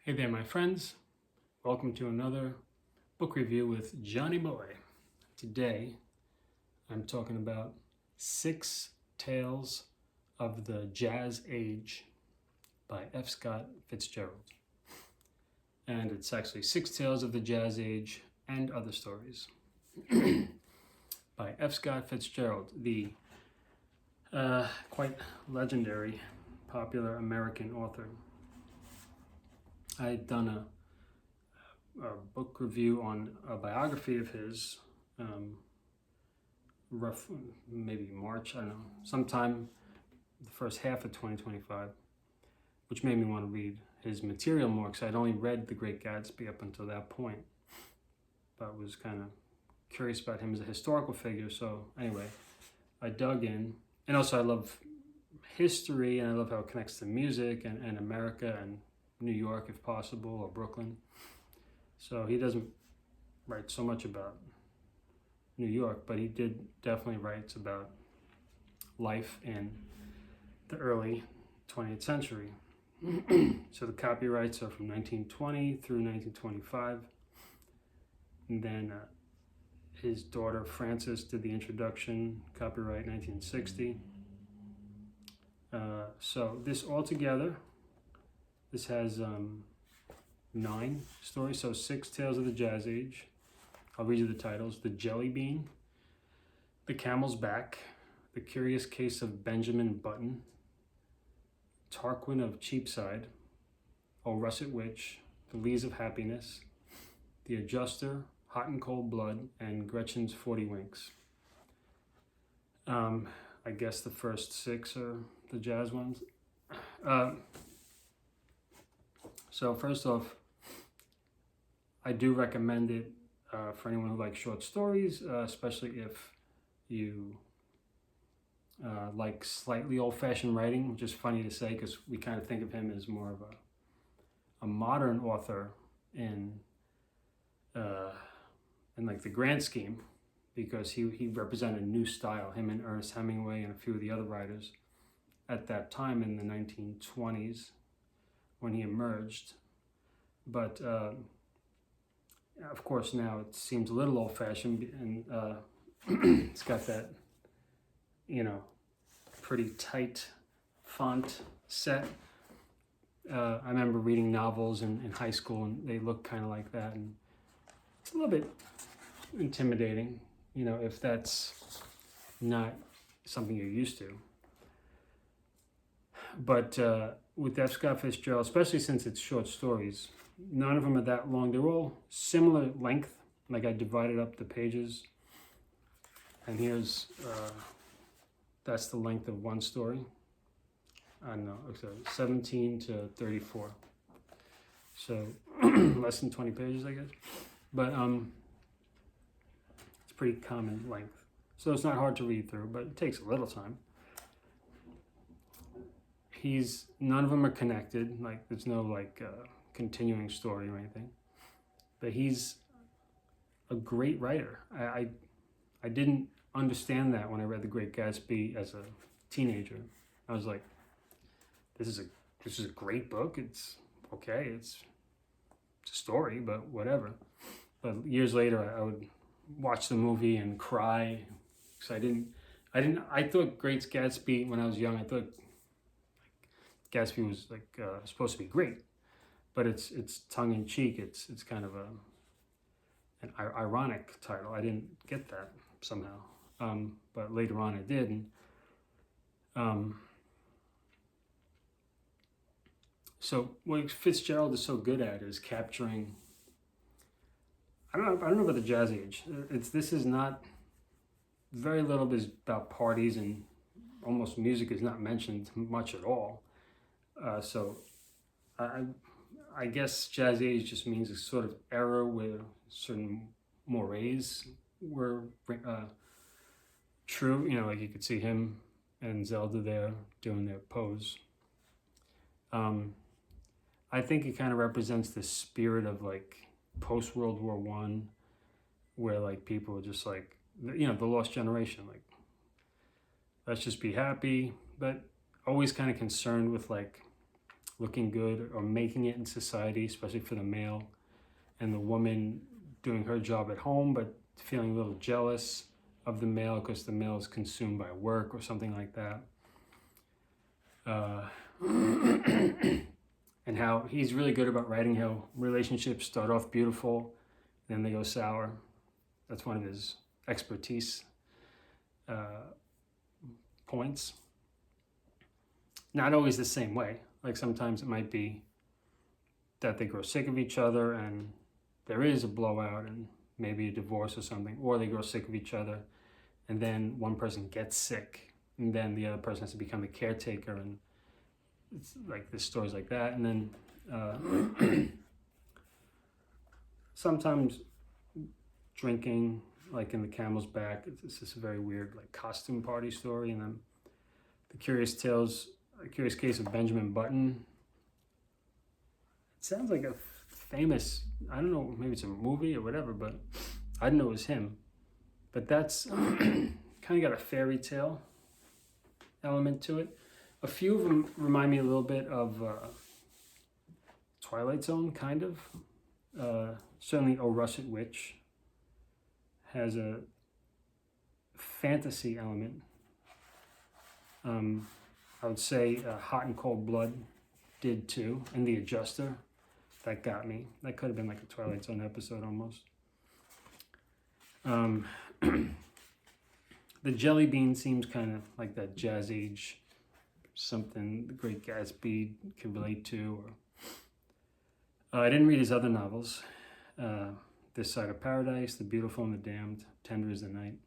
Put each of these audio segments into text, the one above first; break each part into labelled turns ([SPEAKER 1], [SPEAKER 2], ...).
[SPEAKER 1] Hey there, my friends. Welcome to another book review with Johnny Boy. Today, I'm talking about Six Tales of the Jazz Age by F. Scott Fitzgerald. And it's actually Six Tales of the Jazz Age and Other Stories by F. Scott Fitzgerald, the quite legendary, popular American author. I had done a book review on a biography of his, maybe March, I don't know, sometime the first half of 2025, which made me want to read his material more because I'd only read The Great Gatsby up until that point, but was kind of curious about him as a historical figure. So anyway, I dug in, and also I love history, and I love how it connects to music and America and New York, if possible, or Brooklyn. So he doesn't write so much about New York, but he did definitely write about life in the early 20th century. So the copyrights are from 1920 through 1925. And then his daughter Frances did the introduction, copyright 1960. So this altogether, this has 9 stories, so 6 Tales of the Jazz Age. I'll read you the titles: The Jelly Bean, The Camel's Back, The Curious Case of Benjamin Button, Tarquin of Cheapside, O Russet Witch, The Lees of Happiness, The Adjuster, Hot and Cold Blood, and Gretchen's 40 Winks. I guess the first 6 are the jazz ones. So first off, I do recommend it for anyone who likes short stories, especially if you like slightly old-fashioned writing, which is funny to say because we kind of think of him as more of a modern author in like the grand scheme, because he represented a new style, him and Ernest Hemingway and a few of the other writers at that time in the 1920s when he emerged. But of course now it seems a little old-fashioned, and it's got that, pretty tight font set. I remember reading novels in high school, and they look kind of like that, and it's a little bit intimidating, if that's not something you're used to. But with F. Scott Fitzgerald, especially since it's short stories, none of them are that long. They're all similar length. Like, I divided up the pages, and here's that's the length of one story. I don't know, so 17 to 34. So less than 20 pages, I guess. But it's pretty common length. So it's not hard to read through, but it takes a little time. None of them are connected. Like, there's no continuing story or anything. But he's a great writer. I didn't understand that when I read The Great Gatsby as a teenager. I was like, this is a great book. It's okay. It's a story, but whatever. But years later, I would watch the movie and cry because I thought Great Gatsby, when I was young, I thought Gatsby was supposed to be great, but it's tongue in cheek. It's kind of an ironic title. I didn't get that somehow, but later on I did. And so what Fitzgerald is so good at is capturing. I don't know about the Jazz Age. This is not, very little is about parties, and almost music is not mentioned much at all. So I guess Jazz Age just means a sort of era where certain mores were true. Like you could see him and Zelda there doing their pose. I think it kind of represents the spirit of post World War I, where people are just the lost generation. Let's just be happy, but always kind of concerned with looking good or making it in society, especially for the male, and the woman doing her job at home, but feeling a little jealous of the male because the male is consumed by work or something like that. And how he's really good about writing how relationships start off beautiful, then they go sour. That's one of his expertise points. Not always the same way. Like sometimes it might be that they grow sick of each other and there is a blowout and maybe a divorce or something, or they grow sick of each other and then one person gets sick and then the other person has to become the caretaker, and it's like this stories like that. And then sometimes drinking, like in The Camel's Back, it's just a very weird like costume party story. And then The Curious Case of Benjamin Button. It sounds like a famous, I don't know, maybe it's a movie or whatever, but I didn't know it was him. But that's kind of got a fairy tale element to it. A few of them remind me a little bit of Twilight Zone, kind of. Certainly O Russet Witch has a fantasy element. I would say Hot and Cold Blood did too, and The Adjuster, that got me. That could have been like a Twilight Zone episode almost. The Jelly Bean seems kind of like that Jazz Age, something The Great Gatsby can relate to. Or I didn't read his other novels. This Side of Paradise, The Beautiful and the Damned, Tender as the Night.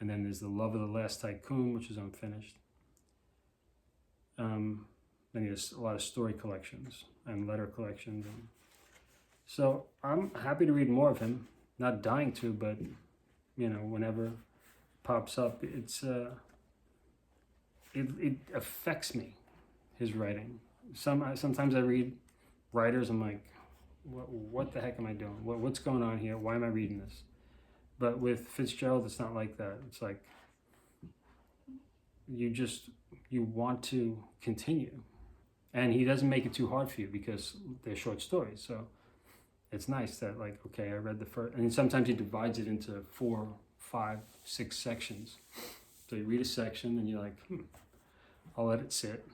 [SPEAKER 1] And then there's The Love of the Last Tycoon, which is unfinished. Then he has a lot of story collections and letter collections. So I'm happy to read more of him. Not dying to, but whenever it pops up, it affects me, his writing. Sometimes I read writers, I'm like, what the heck am I doing? What's going on here? Why am I reading this? But with Fitzgerald, it's not like that. It's like you want to continue. And he doesn't make it too hard for you because they're short stories. So it's nice that, like, okay, I read the first, and sometimes he divides it into 4, 5, 6 sections. So you read a section and you're like, I'll let it sit,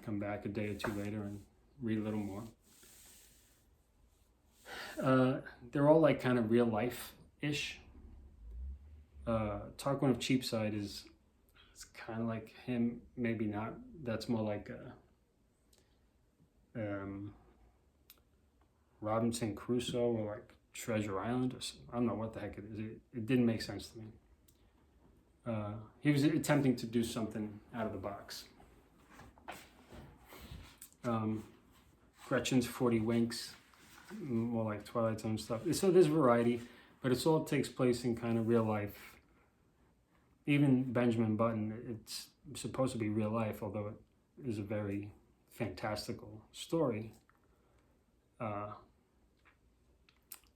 [SPEAKER 1] come back a day or two later and read a little more. They're all like kind of real life-ish. Tarquin of Cheapside it's kind of like him, maybe not. That's more like Robinson Crusoe or like Treasure Island or something. I don't know what the heck it is. It didn't make sense to me. He was attempting to do something out of the box. Gretchen's 40 Winks, more like Twilight Zone stuff. So there's variety, but it all takes place in kind of real life. Even Benjamin Button, it's supposed to be real life, although it is a very fantastical story.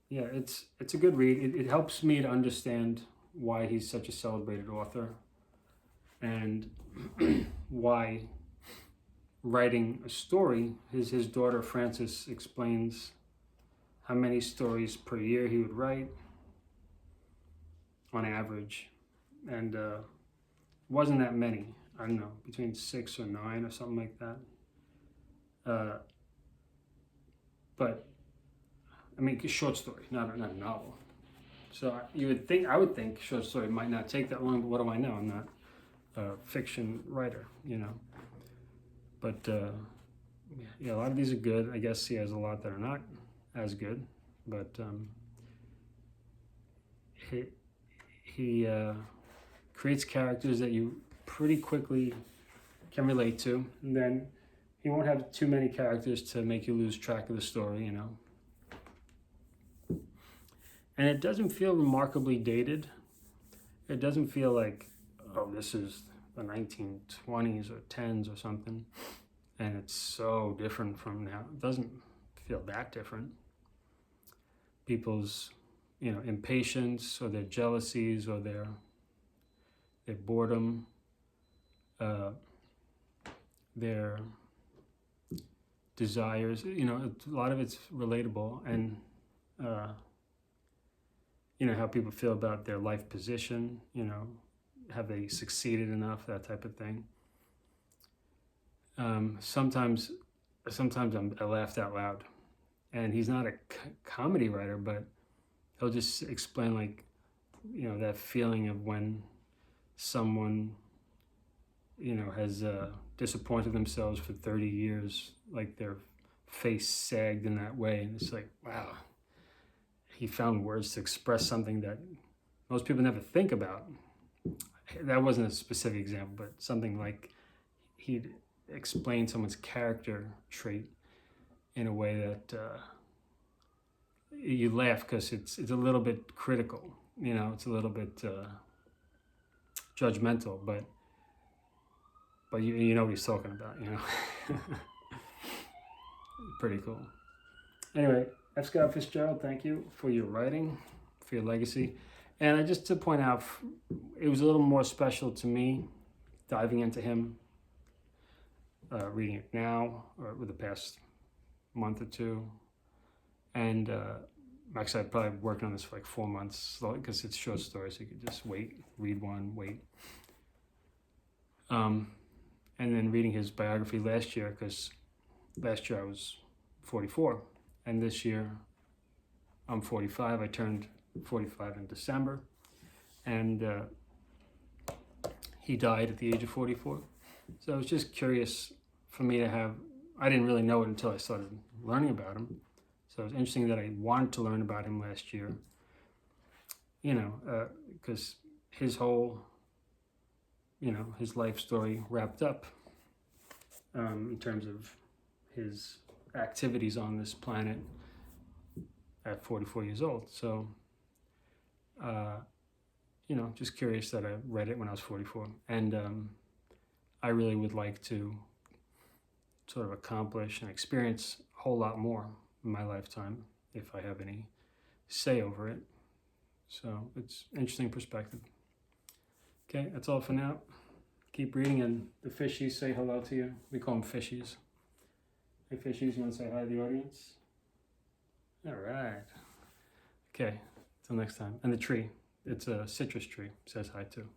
[SPEAKER 1] Yeah, it's a good read. It helps me to understand why he's such a celebrated author and why writing a story, his daughter Frances explains how many stories per year he would write on average, and wasn't that many. I don't know, between 6 or 9 or something like that. But I mean, a short story, not a novel. So I would think short story might not take that long, but what do I know? I'm not a fiction writer, But yeah, a lot of these are good. I guess he has a lot that are not as good, but he creates characters that you pretty quickly can relate to, and then he won't have too many characters to make you lose track of the story, And it doesn't feel remarkably dated. It doesn't feel like, oh, this is the 1920s or 10s or something, and it's so different from now. It doesn't feel that different. People's, impatience or their jealousies or their boredom, their desires. You know, a lot of it's relatable, and you know, how people feel about their life position. You know, have they succeeded enough? That type of thing. Sometimes I laughed out loud, and he's not a comedy writer, but he'll just explain, like, you know, that feeling of when someone, you know, has disappointed themselves for 30 years, like their face sagged in that way, and it's like, wow, he found words to express something that most people never think about. That wasn't a specific example, but something like he'd explain someone's character trait in a way that you laugh, because it's a little bit critical, you know, it's a little bit judgmental, but you know what he's talking about, you know. Pretty cool. Anyway, F. Scott Fitzgerald, thank you for your writing, for your legacy. And I just to point out, it was a little more special to me diving into him, reading it now, or with the past month or two. And actually, I've probably worked on this for like 4 months, slowly, because it's short stories, so you could just wait, read one, wait. And then reading his biography last year, because last year I was 44, and this year I'm 45. I turned 45 in December, and he died at the age of 44. So it was just curious for me to have, I didn't really know it until I started learning about him. So it was interesting that I wanted to learn about him last year, you know, because his whole, you know, his life story wrapped up in terms of his activities on this planet at 44 years old. So, you know, just curious that I read it when I was 44. And I really would like to sort of accomplish and experience a whole lot more in my lifetime if I have any say over it. So it's interesting perspective. Okay, that's all for now. Keep reading, and the fishies say hello to you. We call them fishies. Hey fishies, you want to say hi to the audience? All right. Okay, till next time. And the tree, it's a citrus tree, says hi too.